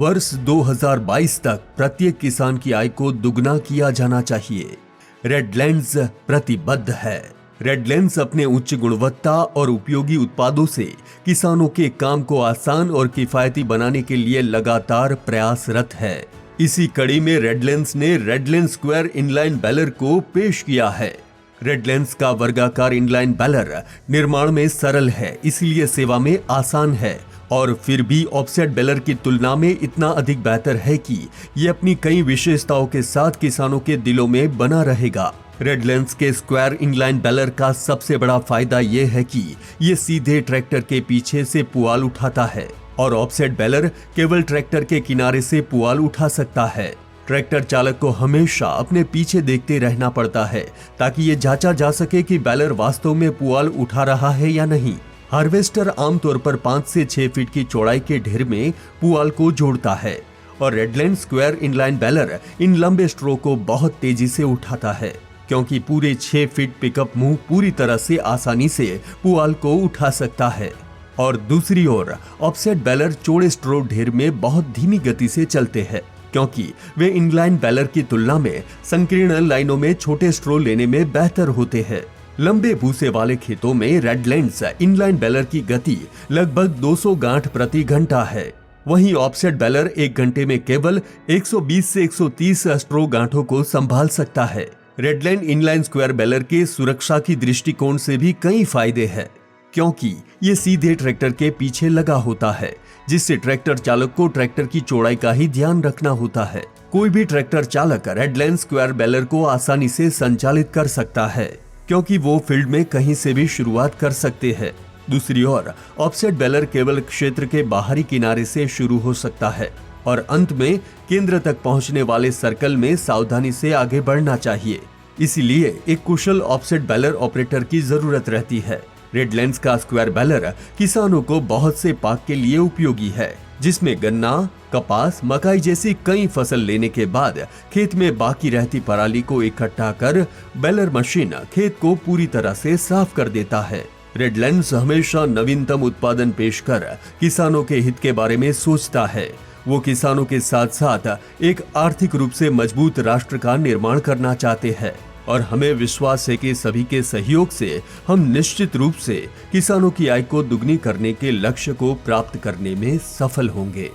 वर्ष 2022 तक प्रत्येक किसान की आय को दुगना किया जाना चाहिए। रेडलैंड्स प्रतिबद्ध है। रेडलैंड्स अपने उच्च गुणवत्ता और उपयोगी उत्पादों से किसानों के काम को आसान और किफायती बनाने के लिए लगातार प्रयासरत है। इसी कड़ी में रेडलैंड्स ने रेडलैंड स्क्वायर इनलाइन बैलर को पेश किया है। रेडलैंड्स का वर्गाकार इनलाइन बैलर निर्माण में सरल है, इसलिए सेवा में आसान है और फिर भी ऑफसेट बैलर की तुलना में इतना अधिक बेहतर है कि ये अपनी कई विशेषताओं के साथ किसानों के दिलों में बना रहेगा। रेडलैंड्स के स्क्वायर इनलाइन बैलर का सबसे बड़ा फायदा ये है कि ये सीधे ट्रैक्टर के पीछे से पुआल उठाता है और ऑफसेट बैलर केवल ट्रैक्टर के किनारे से पुआल उठा सकता है। ट्रैक्टर चालक को हमेशा अपने पीछे देखते रहना पड़ता है ताकि ये जांचा जा सके कि बैलर वास्तव में पुआल उठा रहा है या नहीं। हार्वेस्टर आमतौर पर 5 से 6 फीट की चौड़ाई के ढेर में पुआल को जोड़ता है और रेडलैंड स्क्वायर इनलाइन बैलर इन लंबे स्ट्रो को बहुत तेजी से उठाता है, क्योंकि पूरे 6 फीट पिकअप मुंह पूरी तरह से आसानी से पुआल को उठा सकता है। और दूसरी ओर ऑफसेट बैलर चौड़े स्ट्रो ढेर में बहुत धीमी गति से चलते हैं, क्योंकि वे इनलाइन बैलर की तुलना में संकीर्ण लाइनों में छोटे स्ट्रो लेने में बेहतर होते हैं। लंबे भूसे वाले खेतों में रेडलैंड्स इनलाइन बैलर की गति लगभग 200 गांठ प्रति घंटा है। वहीं ऑफसेट बैलर 1 घंटे में केवल 120 से 130 स्ट्रो गांठों को संभाल सकता है। रेडलैंड इनलाइन स्क्वायर बैलर के सुरक्षा की दृष्टिकोण से भी कई फायदे हैं, क्योंकि ये सीधे ट्रैक्टर के पीछे लगा होता है, जिससे ट्रैक्टर चालक को ट्रैक्टर की चौड़ाई का ही ध्यान रखना होता है। कोई भी ट्रैक्टर चालक रेडलैंड स्क्वायर बैलर को आसानी से संचालित कर सकता है, क्योंकि वो फील्ड में कहीं से भी शुरुआत कर सकते हैं। दूसरी ओर ऑफसेट बैलर केवल क्षेत्र के बाहरी किनारे से शुरू हो सकता है और अंत में केंद्र तक पहुंचने वाले सर्कल में सावधानी से आगे बढ़ना चाहिए। इसीलिए एक कुशल ऑफसेट बैलर ऑपरेटर की जरूरत रहती है। रेडलैंड्स का स्क्वायर बैलर किसानों को बहुत से पाक के लिए उपयोगी है, जिसमें गन्ना, कपास, मकाई जैसी कई फसल लेने के बाद खेत में बाकी रहती पराली को इकट्ठा कर बैलर मशीन खेत को पूरी तरह से साफ कर देता है। रेडलैंड्स हमेशा नवीनतम उत्पादन पेश कर किसानों के हित के बारे में सोचता है। वो किसानों के साथ साथ एक आर्थिक रूप से मजबूत राष्ट्र का निर्माण करना चाहते हैं और हमें विश्वास है कि सभी के सहयोग से हम निश्चित रूप से किसानों की आय को दुगनी करने के लक्ष्य को प्राप्त करने में सफल होंगे।